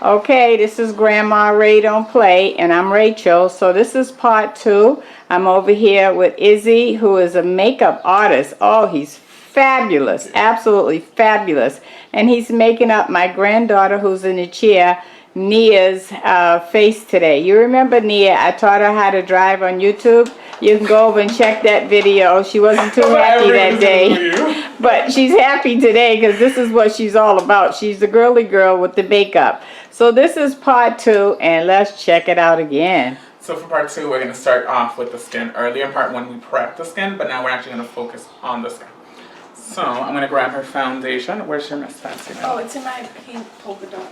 Okay, this is Grandma Ray Don't Play, and I'm Rachel. So this is part 2. I'm over here with Izzy, who is a makeup artist. Oh, he's fabulous, absolutely fabulous. And he's making up my granddaughter, who's in the chair, Nia's face today. You remember Nia? I taught her how to drive on YouTube. You can go over and check that video. She wasn't too happy that day, but she's happy today because this is what she's all about. She's the girly girl with the makeup. So this is part 2, and let's check it out again. So for part 2, we're going to start off with the skin. Earlier in part 1, we prepped the skin, but now we're actually going to focus on the skin. So I'm going to grab her foundation. Where's your Miss Fancy? Oh, it's in my pink polka dot.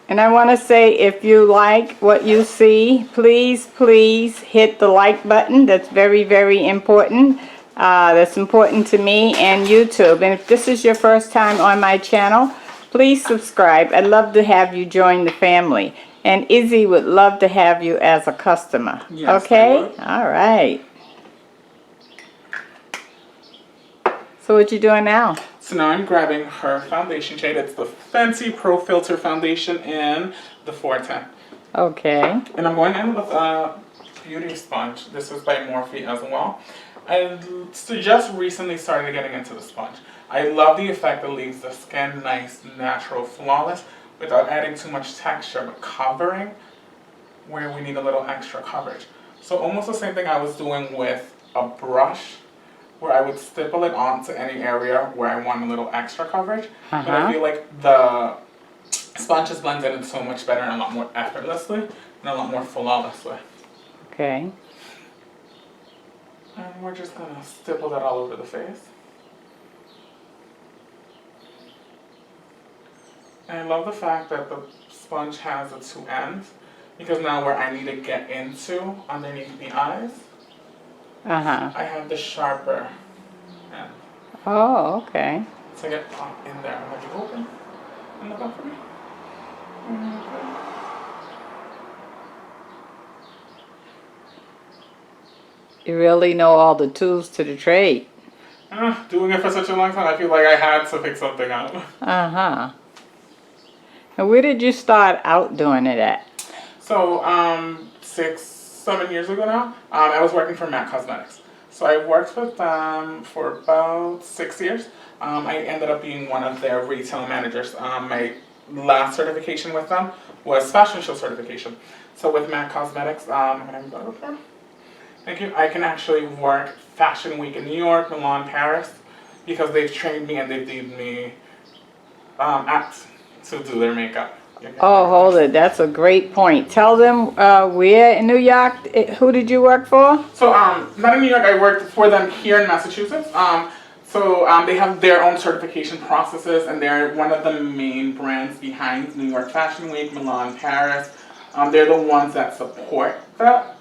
And I want to say, if you like what you see, please hit the like button. That's very, very important. That's important to me and YouTube. And if this is your first time on my channel, please subscribe. I'd love to have you join the family. And Izzy would love to have you as a customer. Yes, okay? I would. All right. So what you doing now? So now I'm grabbing her foundation shade. It's the Fenty Pro Filter Foundation in the 410. Okay. And I'm going in with a beauty sponge. This is by Morphe as well. I just recently started getting into the sponge. I love the effect that leaves the skin nice, natural, flawless, without adding too much texture, but covering where we need a little extra coverage. So almost the same thing I was doing with a brush, where I would stipple it onto any area where I want a little extra coverage. But I feel like the sponge just blends in so much better and a lot more effortlessly and a lot more flawlessly. Okay. And we're just gonna stipple that all over the face. And I love the fact that the sponge has the 2 ends, because now where I need to get into underneath the eyes, I have the sharper end. Oh, okay. So get in there. Have you open? And look up for me. You really know all the tools to the trade. Doing it for such a long time, I feel like I had to pick something up. And where did you start out doing it at? So, 6, 7 years ago now, I was working for MAC Cosmetics. So I worked with them for about 6 years. I ended up being one of their retail managers. My last certification with them was fashion show certification. So with MAC Cosmetics, thank you. I can actually work Fashion Week in New York, Milan, Paris, because they've trained me and they've given me acts to do their makeup. Oh, hold it. That's a great point. Tell them where in New York, who did you work for? So, not in New York, I worked for them here in Massachusetts. They have their own certification processes, and they're one of the main brands behind New York Fashion Week, Milan, Paris. They're the ones that support that.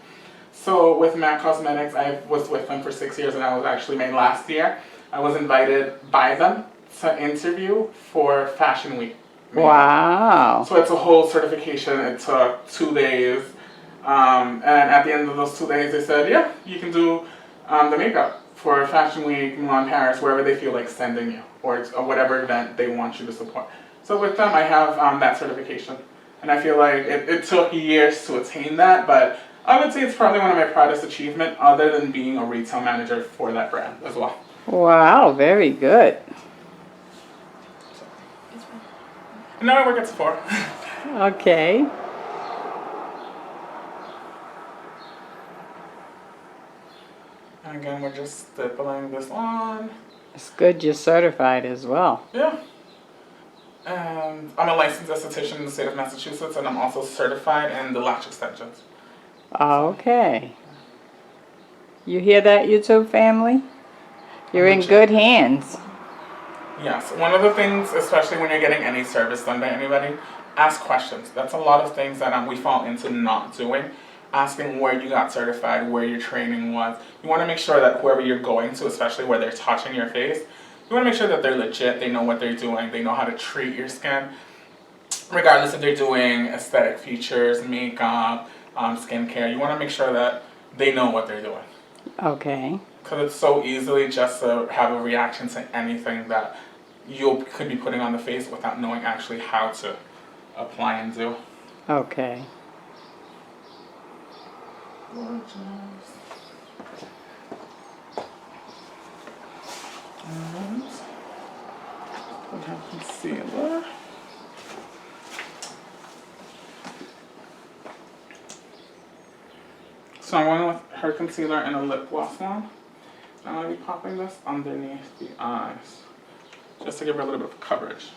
So with MAC Cosmetics, I was with them for 6 years, and I was actually, my last year, I was invited by them to interview for Fashion Week. Wow. So it's a whole certification. It took 2 days. And at the end of those 2 days, they said, yeah, you can do the makeup for Fashion Week, Milan, Paris, wherever they feel like sending you, or whatever event they want you to support. So with them, I have that certification. And I feel like it took years to attain that, but I would say it's probably one of my proudest achievements, other than being a retail manager for that brand as well. Wow, very good. And now I work at Sephora. Okay. And again, we're just stippling this on. It's good you're certified as well. Yeah. And I'm a licensed esthetician in the state of Massachusetts, and I'm also certified in the lash extensions. Okay. You hear that, YouTube family? You're in good hands. Yes. One of the things, especially when you're getting any service done by anybody, ask questions. That's a lot of things that we fall into not doing. Asking where you got certified, where your training was. You want to make sure that whoever you're going to, especially where they're touching your face, you want to make sure that they're legit, they know what they're doing, they know how to treat your skin, regardless if they're doing aesthetic features, makeup, skincare. You want to make sure that they know what they're doing. Okay. Because it's so easily just to have a reaction to anything that you could be putting on the face without knowing actually how to apply and do. Okay. Gorgeous. And we have concealer. So I'm going with her concealer and a lip gloss one. I'm going to be popping this underneath the eyes, just to give her a little bit of coverage.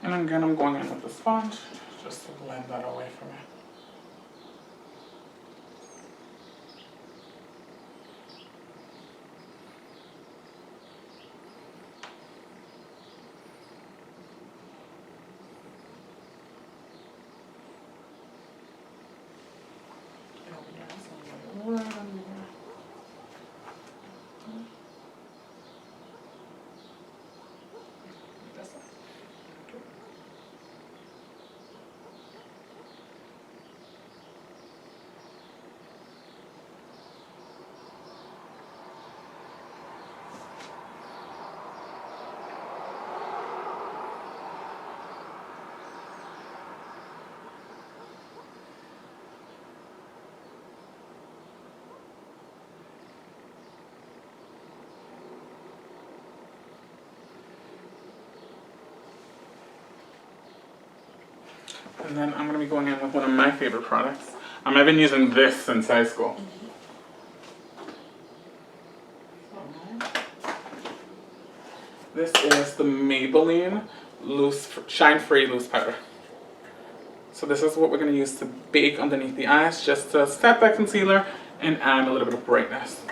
And again, I'm going in with the sponge, just to blend that away from me. And then I'm going to be going in with one of my favorite products. I've been using this since high school. This is the Maybelline Shine Free Loose Powder. So this is what we're going to use to bake underneath the eyes, just to set that concealer and add a little bit of brightness.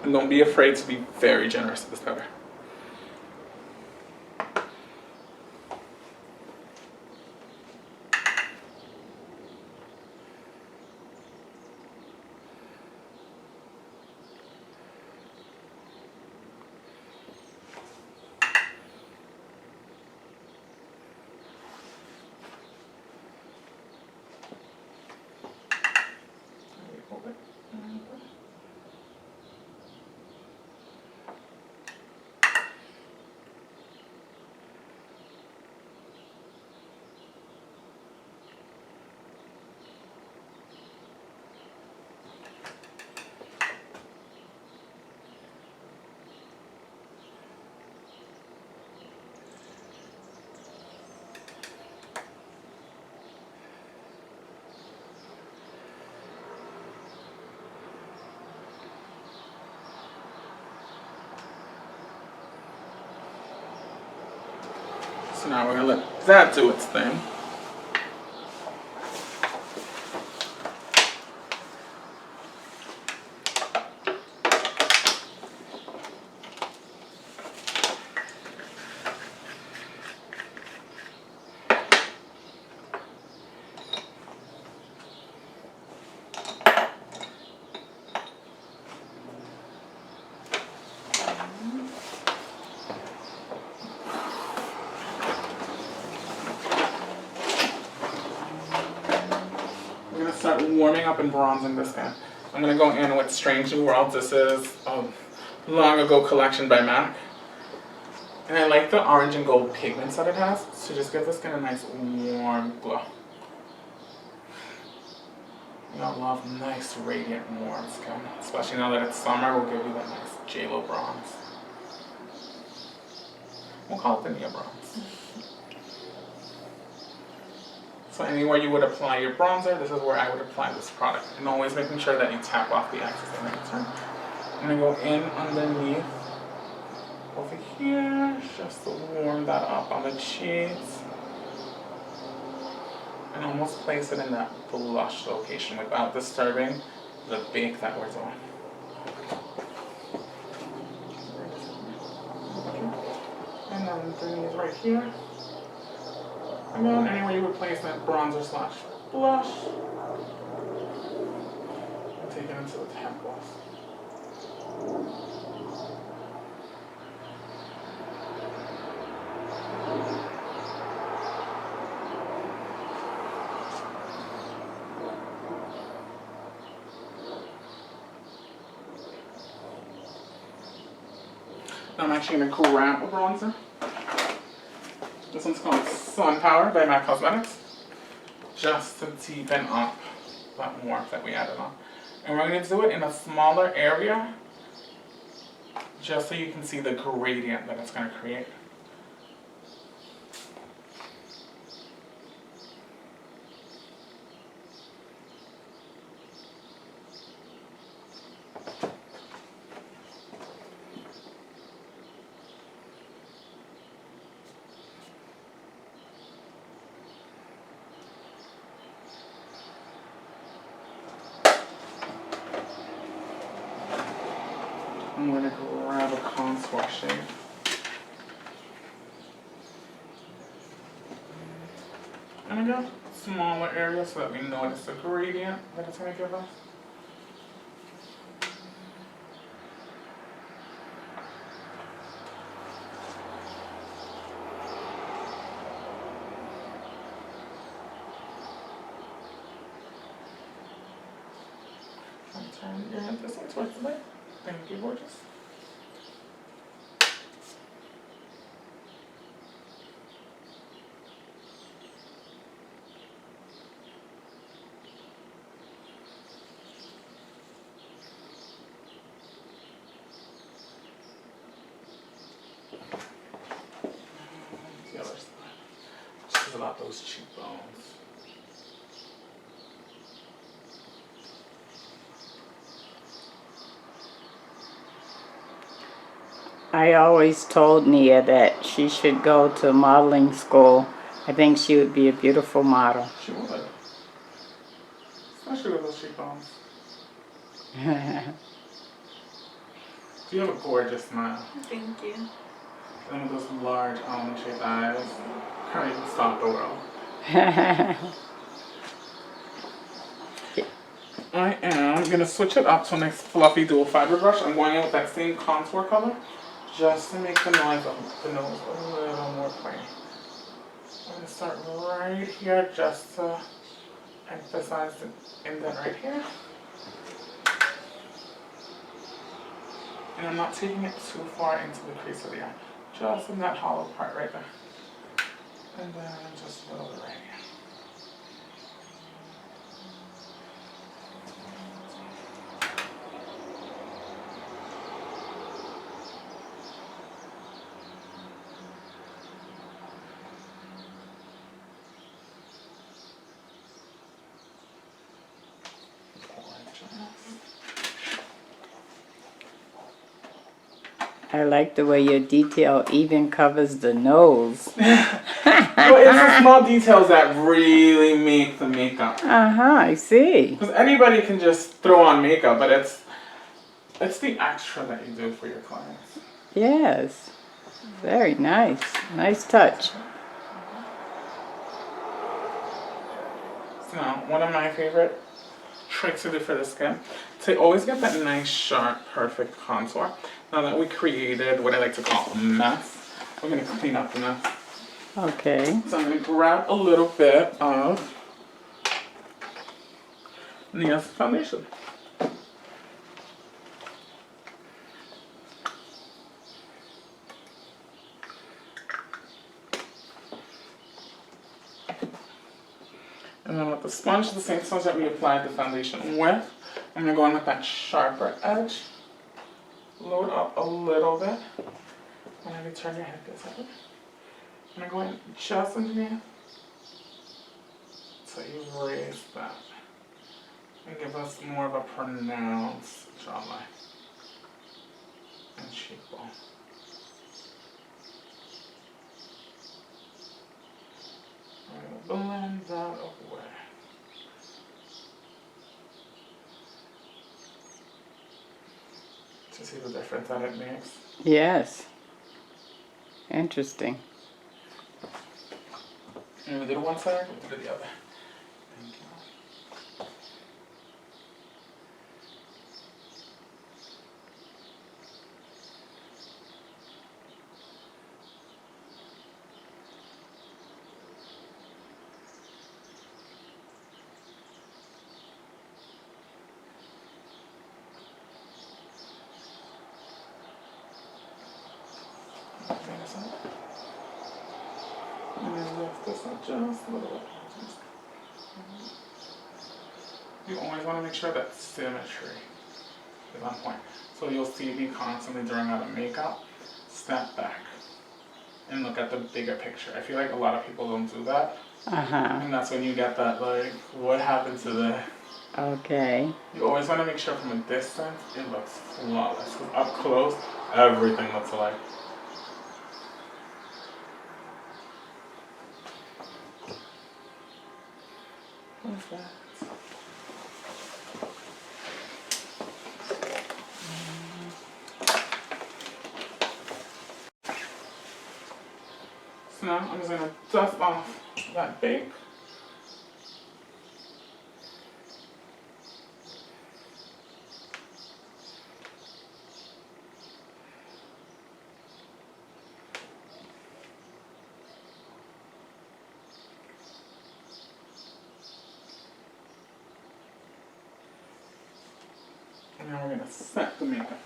And don't be afraid to be very generous with this powder. So now we're going to let that do its thing. Start warming up and bronzing the skin. I'm going to go in with Strange New World. This is a long ago collection by MAC. And I like the orange and gold pigments that it has, so just give the skin a nice warm glow. You know, love nice, radiant, warm skin. Especially now that it's summer, we'll give you that nice JLo bronze. We'll call it the Nia bronze. So anywhere you would apply your bronzer, this is where I would apply this product. And always making sure that you tap off the excess every time. I'm going to go in underneath over here, just to warm that up on the cheeks. And almost place it in that blush location without disturbing the bake that we're doing. underneath right here. And then anywhere you would place that bronzer slash blush. And take it into the temples. I'm actually going to grab a bronzer. This one's called Sun Power by MAC Cosmetics. Just to deepen up that warmth that we added on. And we're going to do it in a smaller area, just so you can see the gradient that it's going to create. I'm going to grab a contour shade. And again, smaller area so that we notice the gradient that it's going to give us. And turn your head this way towards the light. Thank you, gorgeous. The other side. Just about those cheekbones. I always told Nia that she should go to modeling school. I think she would be a beautiful model. She would. Especially with those cheekbones. You have a gorgeous smile. Thank you. And with those large almond-shaped eyes. Kind of even stop the world. I am going to switch it up to a nice fluffy dual fiber brush. I'm going in with that same contour color just to make the nose a little more plain. I'm going to start right here just to emphasize the indent right here. And I'm not taking it too far into the crease of the eye. Just in that hollow part right there. And then just a little bit right here. I like the way your detail even covers the nose. Well, it's the small details that really make the makeup. I see. Because anybody can just throw on makeup, but it's the extra that you do for your clients. Yes. Very nice. Nice touch. So one of my favorite tricks to do for the skin, to always get that nice, sharp, perfect contour. Now that we created what I like to call a mess, we're going to clean up the mess. Okay. So I'm going to grab a little bit of Nia's foundation. And then with the sponge, the same sponge that we applied the foundation with, I'm going to go in with that sharper edge. Load up a little bit. And then you turn your head this way. I'm going to go in just underneath. So you raise that. And give us more of a pronounced jawline and cheekbone. I'm going to blend that away. To see the difference that it makes. Yes. Interesting. And we did one side, we did the other. Thank you. And then lift this up just a little bit. You always want to make sure that symmetry is on point. So you'll see me constantly during our makeup, step back and look at the bigger picture. I feel like a lot of people don't do that. And that's when you get that, like, what happened to the... Okay. You always want to make sure from a distance it looks flawless. 'Cause up close, everything looks alike. What's that? So now I'm just gonna dust off that bake. And now we're gonna set the makeup.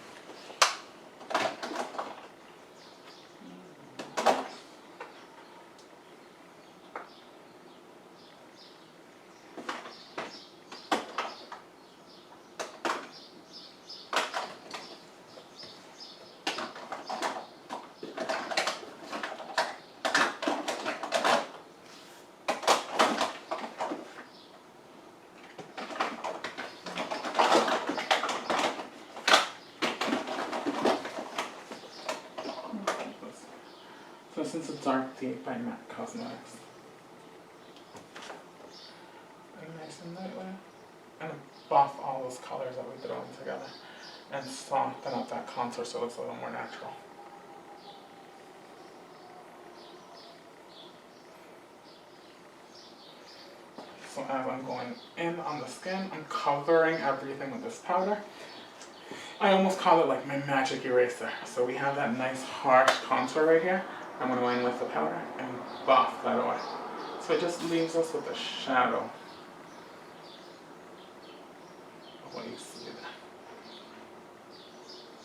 So this is a Dark Deep by MAC Cosmetics. And nice and lightly. And buff all those colors that we throw in together. And soften up that contour so it looks a little more natural. So as I'm going in on the skin, I'm covering everything with this powder. I almost call it like my magic eraser. So we have that nice harsh contour right here. I'm going to go in with the powder and buff that away. So it just leaves us with a shadow of what you see there.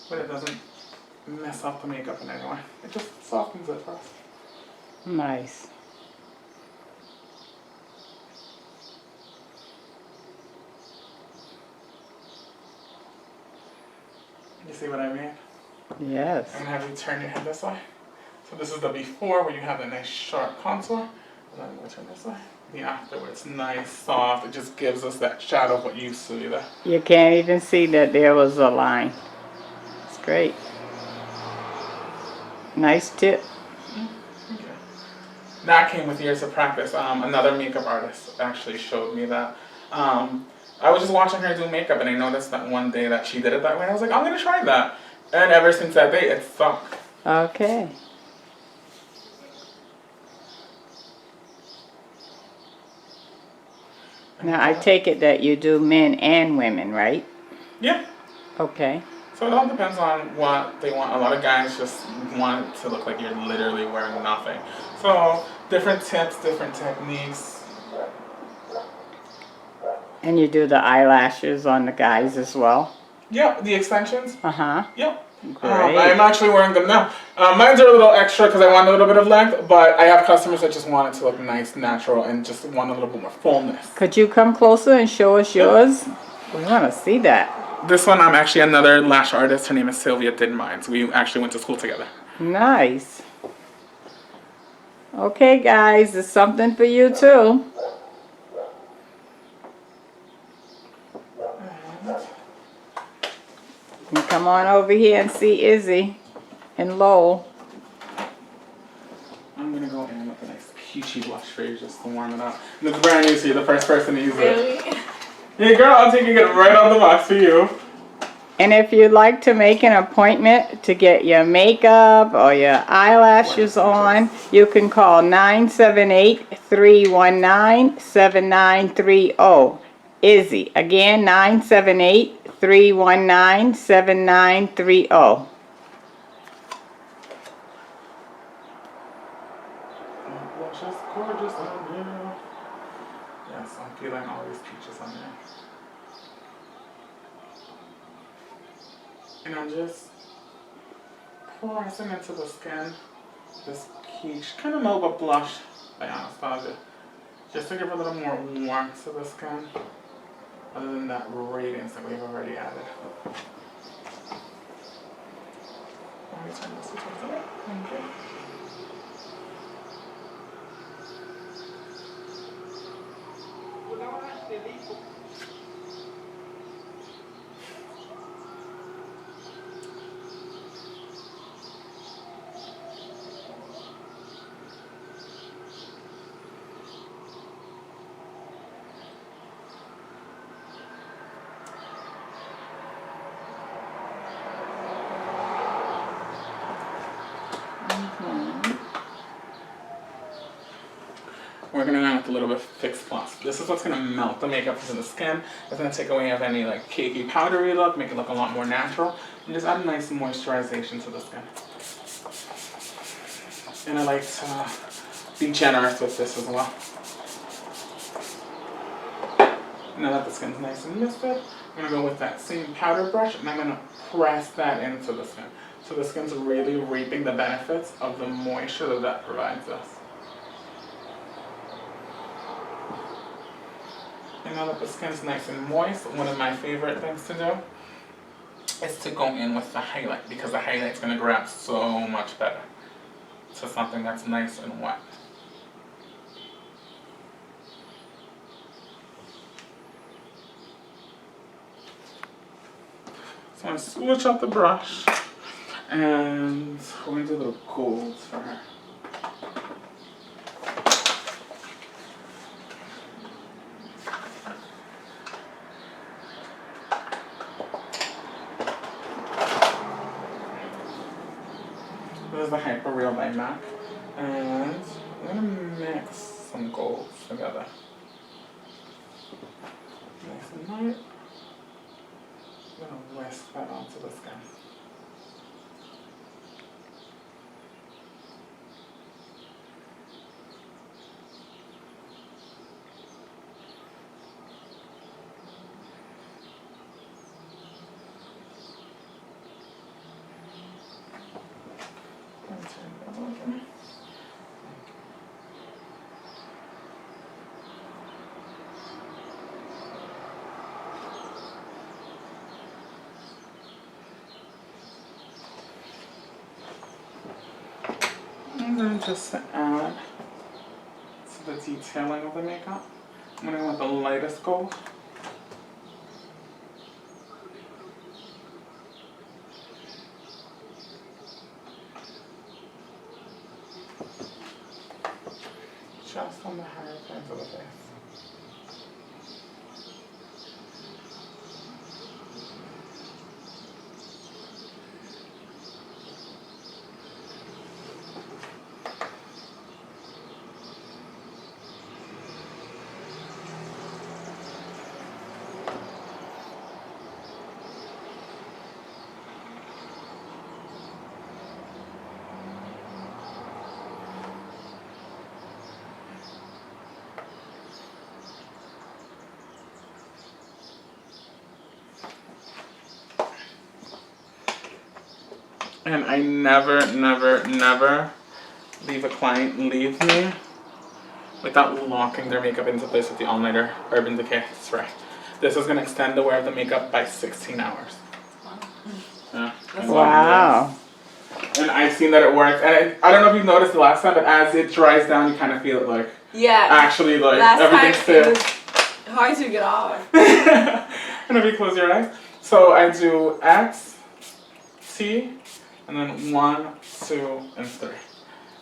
But it doesn't mess up the makeup in any way. It just softens it for us. Nice. You see what I mean? Yes. I'm going to have you turn your head this way. So this is the before where you have a nice sharp contour. And then I'm going to turn this way. The after where it's nice, soft. It just gives us that shadow of what you see there. You can't even see that there was a line. It's great. Nice tip. Okay. That came with years of practice. Another makeup artist actually showed me that. I was just watching her do makeup and I noticed that one day that she did it that way. And I was like, I'm going to try that. And ever since that day, it's stuck. Okay. Now, I take it that you do men and women, right? Yeah. Okay. So it all depends on what they want. A lot of guys just want it to look like you're literally wearing nothing. So different tips, different techniques. And you do the eyelashes on the guys as well? Yep, the extensions. Uh-huh. Yep. Great. I'm actually wearing them now. Mine's are a little extra because I want a little bit of length, but I have customers that just want it to look nice, natural, and just want a little bit more fullness. Could you come closer and show us yours? We want to see that. This one, I'm actually another lash artist. Her name is Sylvia, did mine. So we actually went to school together. Nice. Okay, guys, it's something for you too. You come on over here and see Izzy and Lowell. I'm going to go in with a nice peachy blush for you just to warm it up. And it's brand new, so you're the first person to use it. Really? Yeah, girl, I'll take it, get it right out of the box for you. And if you'd like to make an appointment to get your makeup or your eyelashes on, you can call 978-319-7930. Izzy. Again, 978-319-7930. Blush is gorgeous on you. Yes, I'm feeling all these peaches on there. And I'm just pressing into the skin this peach, kind of more of a blush by Anastasia, just to give a little more warmth to the skin, other than that radiance that we've already added. Let me turn this towards the right. Thank you. We're gonna go with a little bit of Fix Plus. This is what's gonna melt the makeup into the skin. It's gonna take away of any like cakey, powdery look, make it look a lot more natural, and just add a nice moisturization to the skin. And I like to be generous with this as well. Now that the skin's nice and misted, I'm gonna go with that same powder brush and I'm gonna press that into the skin. So the skin's really reaping the benefits of the moisture that provides us. And now that the skin's nice and moist, one of my favorite things to do is to go in with the highlight, because the highlight's gonna grab so much better to something that's nice and wet. So I'm gonna switch out the brush and we're gonna do a little golds for her. This is the Hyper Real by MAC, and I'm gonna mix some golds together. Nice and light. I'm gonna whisk that onto the skin. And turn it over. And then just to add to the detailing of the makeup, I'm gonna go with the lightest gold. Just on the higher points of the face. And I never leave a client leave me without locking their makeup into place with the All Nighter Urban Decay spray. This is gonna extend the wear of the makeup by 16 hours. Yeah. Wow. And I've seen that it works. And I don't know if you noticed the last time, but as it dries down, you kind of feel it like actually like last everything's time still. it was hard to get off. And if you close your eyes. So I do X, T, and then 1, 2, and 3.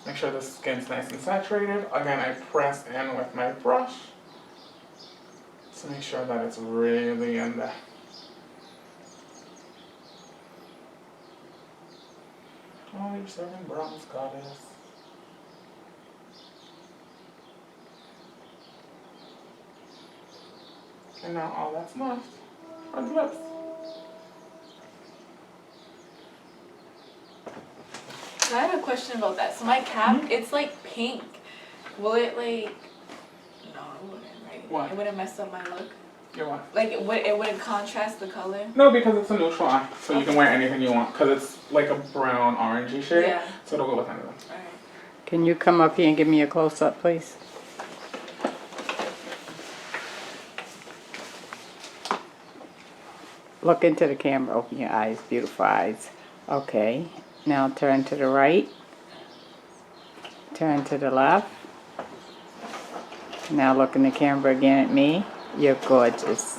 Make sure the skin's nice and saturated. Again, I press in with my brush to make sure that it's really in there. Oh, you're serving browns, goddess. And now all that's left are the lips. I have a question about that. So my cap, it's like pink. Will it like? No, it wouldn't, right? What? It wouldn't mess up my look. Your what? Like it wouldn't contrast the color. No, because it's a neutral eye, so you can wear anything you want. Because it's like a brown orangey shade, Yeah. so it'll go with anything. Alright. Can you come up here and give me a close-up, please? Look into the camera. Open your eyes. Beautiful eyes. Okay. Now turn to the right. Turn to the left. Now look in the camera again at me. You're gorgeous.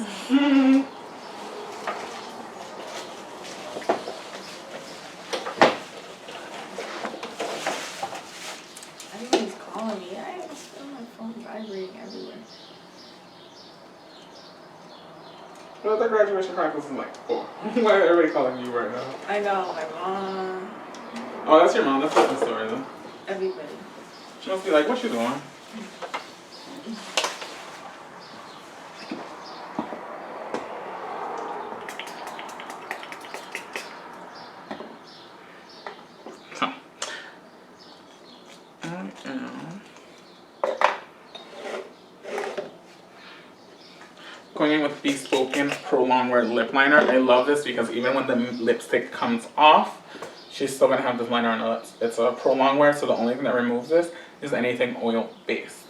I think he's calling me. I just feel my phone vibrating everywhere. Well, the graduation practice is like 4. Why is everybody calling you right now? I know, my mom, Oh, that's your mom. That's not the story, though. everybody. She must be like, what you doing? So, I am going in with Bespoken Prolong Wear Lip Liner. I love this because even when the lipstick comes off, she's still going to have this liner on her lips. It's a prolong wear, so the only thing that removes this is anything oil-based.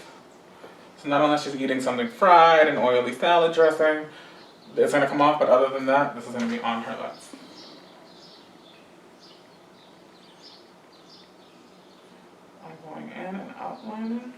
So not unless she's eating something fried, an oily salad dressing, it's going to come off, but other than that, this is going to be on her lips. I'm going in and outlining.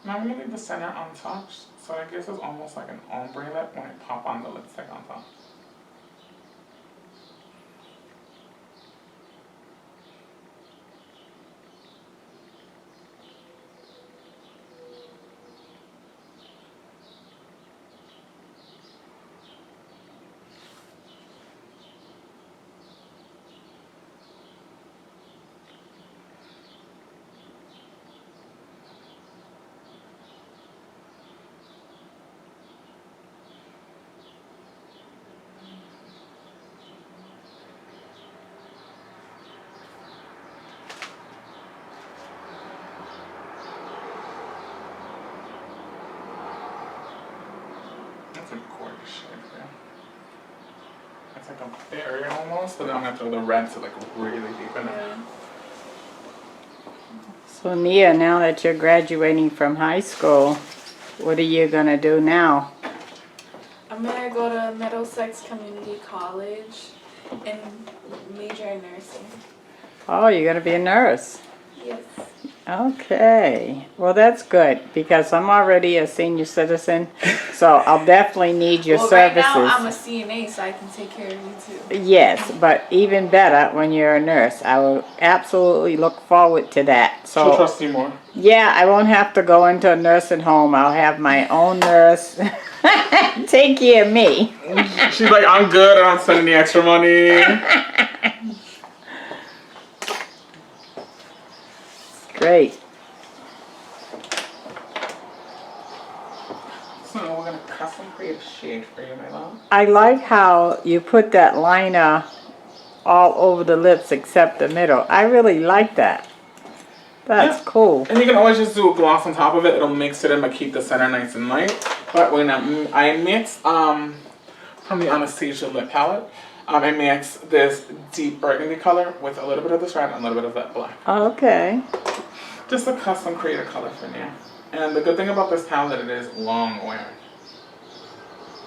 Now I'm going to leave the center untouched, so I guess it's almost like an ombre lip when I pop on the lipstick on top. That's a gorgeous shade there. It's like a berry almost, but then I'm going to throw the red to like really deepen it. Yeah. So Nia, now that you're graduating from high school, what are you going to do now? I'm gonna go to Middlesex Community College and major in nursing. Oh, you're going to be a nurse. Yes. Okay. Well, that's good because I'm already a senior citizen, so I'll definitely need your Well, services. right now I'm a CNA, so I can take care of you too. Yes, but even better when you're a nurse. I will absolutely look forward to that. She'll So, trust you more. yeah, I won't have to go into a nursing home. I'll have my own nurse take care of me. She's like, I'm good, I don't spend any extra money. Great. So we're going to custom create a shade for you, my love. I like how you put that liner all over the lips except the middle. I really like that. That's Yeah. cool. And you can always just do a gloss on top of it. It'll mix it in but keep the center nice and light. But when I mix from the Anastasia lip palette, I mix this deep burgundy color with a little bit of this red and a little bit of that black. Okay. just a custom created color for me. And the good thing about this palette, it is long wear.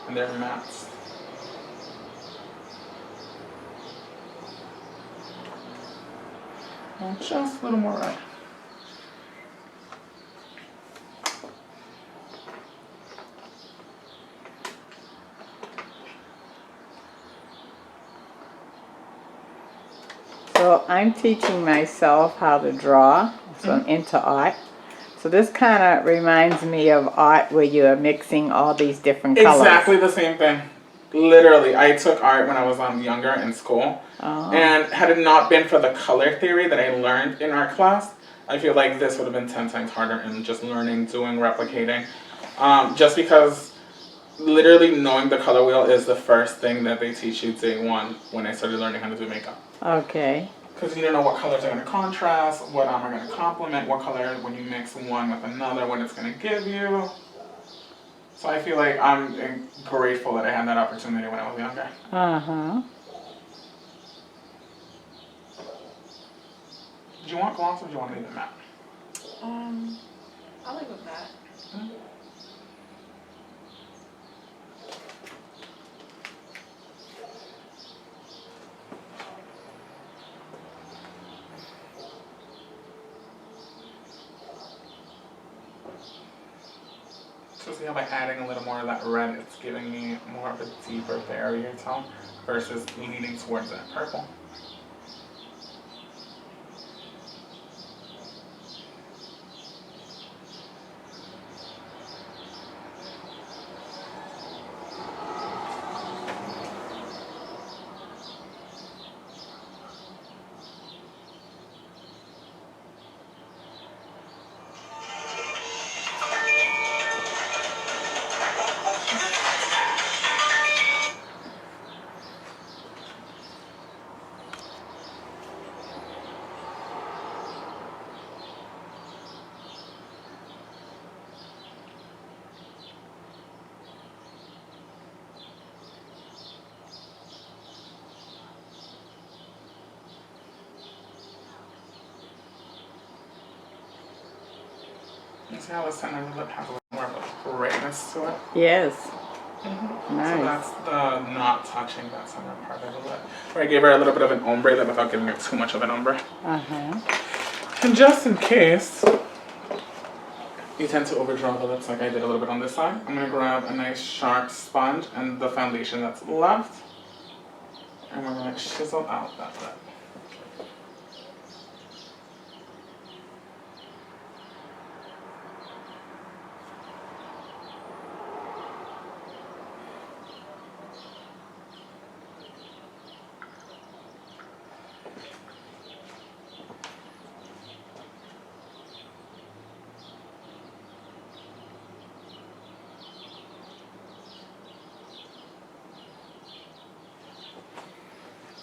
And they're mattes. And just a little more red. So I'm teaching myself how to draw, so I'm into art. So this kind of reminds me of art where you're mixing all these different colors. Exactly the same thing. Literally, I took art when I was younger in school. Oh. And had it not been for the color theory that I learned in art class, I feel like this would have been 10 times harder in just learning, doing, replicating. Just because literally knowing the color wheel is the first thing that they teach you day one when I started learning how to do makeup. Okay. Because you don't know what colors are going to contrast, what are going to complement, what color when you mix one with another, what it's going to give you. So I feel like I'm grateful that I had that opportunity when I was younger. Uh-huh. Do you want gloss or do you want to leave it matte? I like with that. Mm-hmm. So see how by adding a little more of that red, it's giving me more of a deeper barrier tone versus leaning towards that purple. You see how the center of the lip has a little more of a brightness to it? Yes. Mm-hmm. Nice. So that's the not touching that center part of the lip. Where I gave her a little bit of an ombre lip without giving her too much of an ombre. Uh-huh. And just in case you tend to overdraw the lips like I did a little bit on this side, I'm going to grab a nice sharp sponge and the foundation that's left. And we're going to chisel out that lip.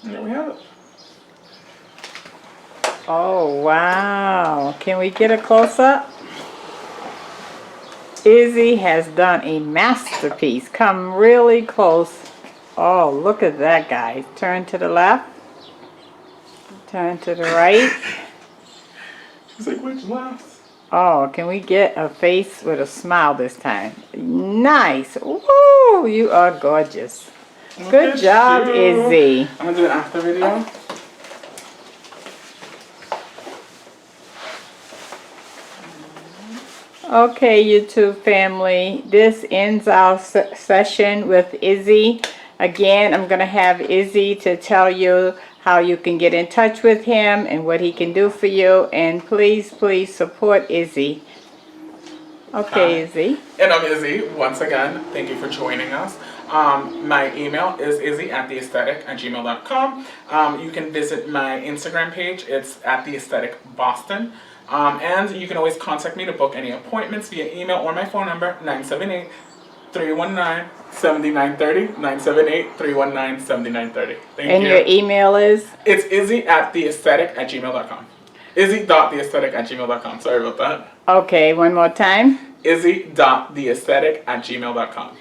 And there we have it. Oh, wow. Can we get a close-up? Izzy has done a masterpiece. Come really close. Oh, look at that, guys. Turn to the left. Turn to the right. She's like, which left? Oh, can we get a face with a smile this time? Nice. Woo! You are gorgeous. Look Good at job, you. Izzy. I'm going to do an after video. Okay, YouTube family, this ends our session with Izzy. Again, I'm going to have Izzy to tell you how you can get in touch with him and what he can do for you. And please, please support Izzy. Okay, Izzy. And I'm Izzy. Once again, thank you for joining us. My email is izzy@theaesthetic@gmail.com. You can visit my Instagram page. It's @theaestheticboston. And you can always contact me to book any appointments via email or my phone number, 978-319-7930, 978-319-7930. Thank you. And your email is? It's izzy@theaesthetic@gmail.com. Izzy.theaesthetic@gmail.com. Sorry about that. Okay, one more time. Izzy.theaesthetic@gmail.com.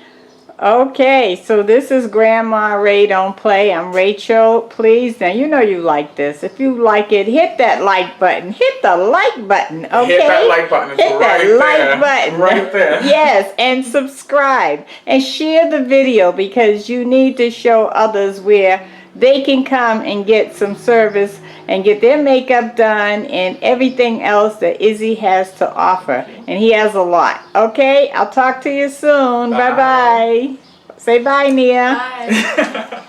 Okay, so this is Grandma Ray Don't Play. I'm Rachel. Please, now you know you like this. If you like it, hit that like button. Hit the like button, okay? Hit that like button. It's Hit right that there. like button. Right there. Yes, and subscribe. And share the video because you need to show others where they can come and get some service and get their makeup done and everything else that Izzy has to offer. And he has a lot. Okay, I'll talk to you soon. Bye. Bye-bye. Say bye, Nia. Bye.